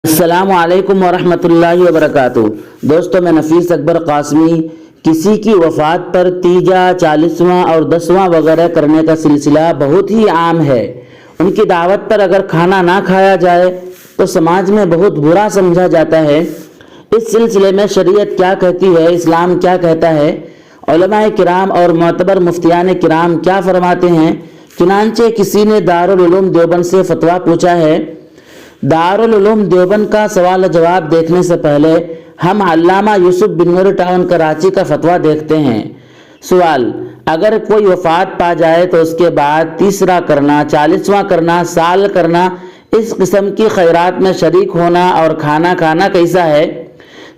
السلام علیکم ورحمۃ اللہ وبرکاتہ۔ دوستو، میں نفیس اکبر قاسمی کسی کی وفات پر تیجا، 40واں اور 10واں وغیرہ کرنے کا سلسلہ بہت ہی عام ہے۔ ان کی دعوت پر اگر کھانا نہ کھایا جائے تو سماج میں بہت برا سمجھا جاتا ہے۔ اس سلسلے میں شریعت کیا کہتی ہے، اسلام کیا کہتا ہے، علماء کرام اور معتبر مفتیان کرام کیا فرماتے ہیں؟ چنانچہ کسی نے دارالعلوم دیوبند سے فتویٰ پوچھا ہے۔ دارالعلوم دیوبند کا سوال جواب دیکھنے سے پہلے ہم علامہ یوسف بن نور ٹاؤن کراچی کا فتویٰ دیکھتے ہیں۔ سوال: اگر کوئی وفات پا جائے تو اس کے بعد تیسرا کرنا، 40واں کرنا، سال کرنا، اس قسم کی خیرات میں شریک ہونا اور کھانا کھانا کیسا ہے؟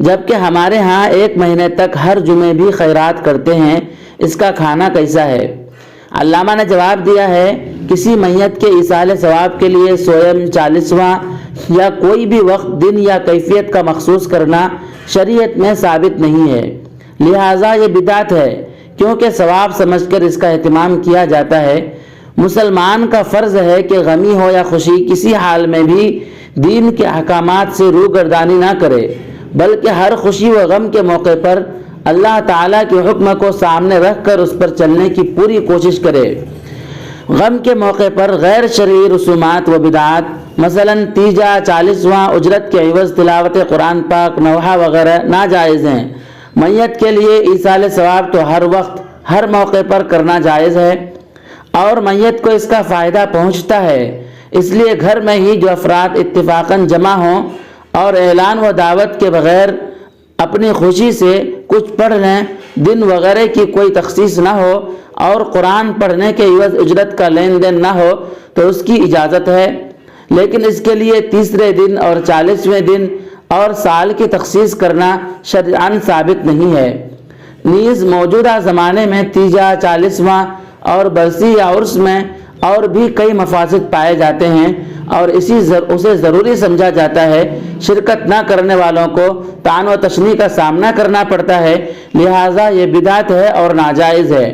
جبکہ ہمارے ہاں 1 مہینے تک ہر جمعے بھی خیرات کرتے ہیں، اس کا کھانا کیسا ہے؟ علامہ نے جواب دیا ہے، کسی میت کے ایصال ثواب کے لیے سویم، 40واں یا کوئی بھی وقت، دن یا کیفیت کا مخصوص کرنا شریعت میں ثابت نہیں ہے، لہٰذا یہ بدعت ہے، کیونکہ ثواب سمجھ کر اس کا اہتمام کیا جاتا ہے۔ مسلمان کا فرض ہے کہ غمی ہو یا خوشی، کسی حال میں بھی دین کے احکامات سے روگردانی نہ کرے، بلکہ ہر خوشی و غم کے موقع پر اللہ تعالیٰ کے حکم کو سامنے رکھ کر اس پر چلنے کی پوری کوشش کرے۔ غم کے موقع پر غیر شرعی رسومات و بدعات، مثلا تیجا، 40واں، اجرت کے عوض تلاوت قرآن پاک، نوحہ وغیرہ ناجائز ہیں۔ میت کے لیے ایصال ثواب تو ہر وقت ہر موقع پر کرنا جائز ہے، اور میت کو اس کا فائدہ پہنچتا ہے۔ اس لیے گھر میں ہی جو افراد اتفاقاً جمع ہوں اور اعلان و دعوت کے بغیر اپنی خوشی سے کچھ پڑھ لیں، دن وغیرہ کی کوئی تخصیص نہ ہو اور قرآن پڑھنے کے عوض اجرت کا لین دین نہ ہو تو اس کی اجازت ہے، لیکن اس کے لیے تیسرے دن اور 40ویں دن اور سال کی تخصیص کرنا شرعاً ثابت نہیں ہے۔ نیز موجودہ زمانے میں تیجا، 40واں اور برسی یا عرس میں اور بھی کئی مفاسد پائے جاتے ہیں، اور اسے ضروری سمجھا جاتا ہے۔ شرکت نہ کرنے والوں کو طعن و تشنیع کا سامنا کرنا پڑتا ہے، لہٰذا یہ بدعت ہے اور ناجائز ہے۔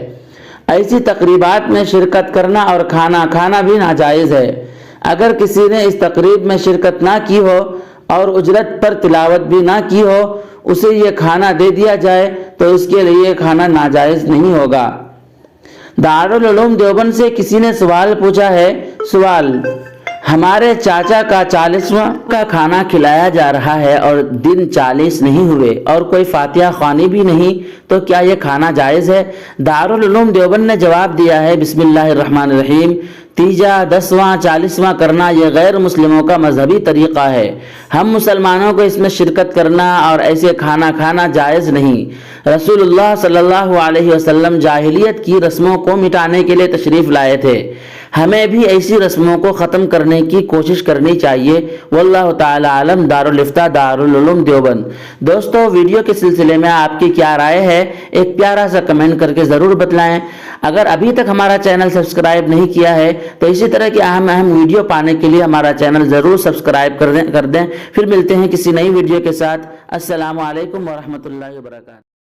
ایسی تقریبات میں شرکت کرنا اور کھانا کھانا بھی ناجائز ہے۔ اگر کسی نے اس تقریب میں شرکت نہ کی ہو اور اجرت پر تلاوت بھی نہ کی ہو، اسے یہ کھانا دے دیا جائے تو اس کے لیے کھانا ناجائز نہیں ہوگا۔ دارالعلوم دیوبند سے کسی نے سوال پوچھا ہے۔ سوال: ہمارے چاچا کا 40واں کا کھانا کھلایا جا رہا ہے اور دن 40 نہیں ہوئے اور کوئی فاتحہ خوانی بھی نہیں، تو کیا یہ کھانا جائز ہے؟ دارالعلوم دیوبند نے جواب دیا ہے، بسم اللہ الرحمن الرحیم، تیجا، 10واں، 40واں کرنا یہ غیر مسلموں کا مذہبی طریقہ ہے۔ ہم مسلمانوں کو اس میں شرکت کرنا اور ایسے کھانا کھانا جائز نہیں۔ رسول اللہ صلی اللہ علیہ وسلم جاہلیت کی رسموں کو مٹانے کے لیے تشریف لائے تھے، ہمیں بھی ایسی رسموں کو ختم کرنے کی کوشش کرنی چاہیے۔ واللہ تعالی عالم۔ دارالفتہ، دارالعلوم دیوبند۔ دوستو، ویڈیو کے سلسلے میں آپ کی کیا رائے ہے؟ ایک پیارا سا کمنٹ کر کے ضرور بتلائیں۔ اگر ابھی تک ہمارا چینل سبسکرائب نہیں کیا ہے تو اسی طرح کی اہم ویڈیو پانے کے لیے ہمارا چینل ضرور سبسکرائب کر دیں۔ پھر ملتے ہیں کسی نئی ویڈیو کے ساتھ۔ السلام علیکم ورحمۃ اللہ وبرکاتہ۔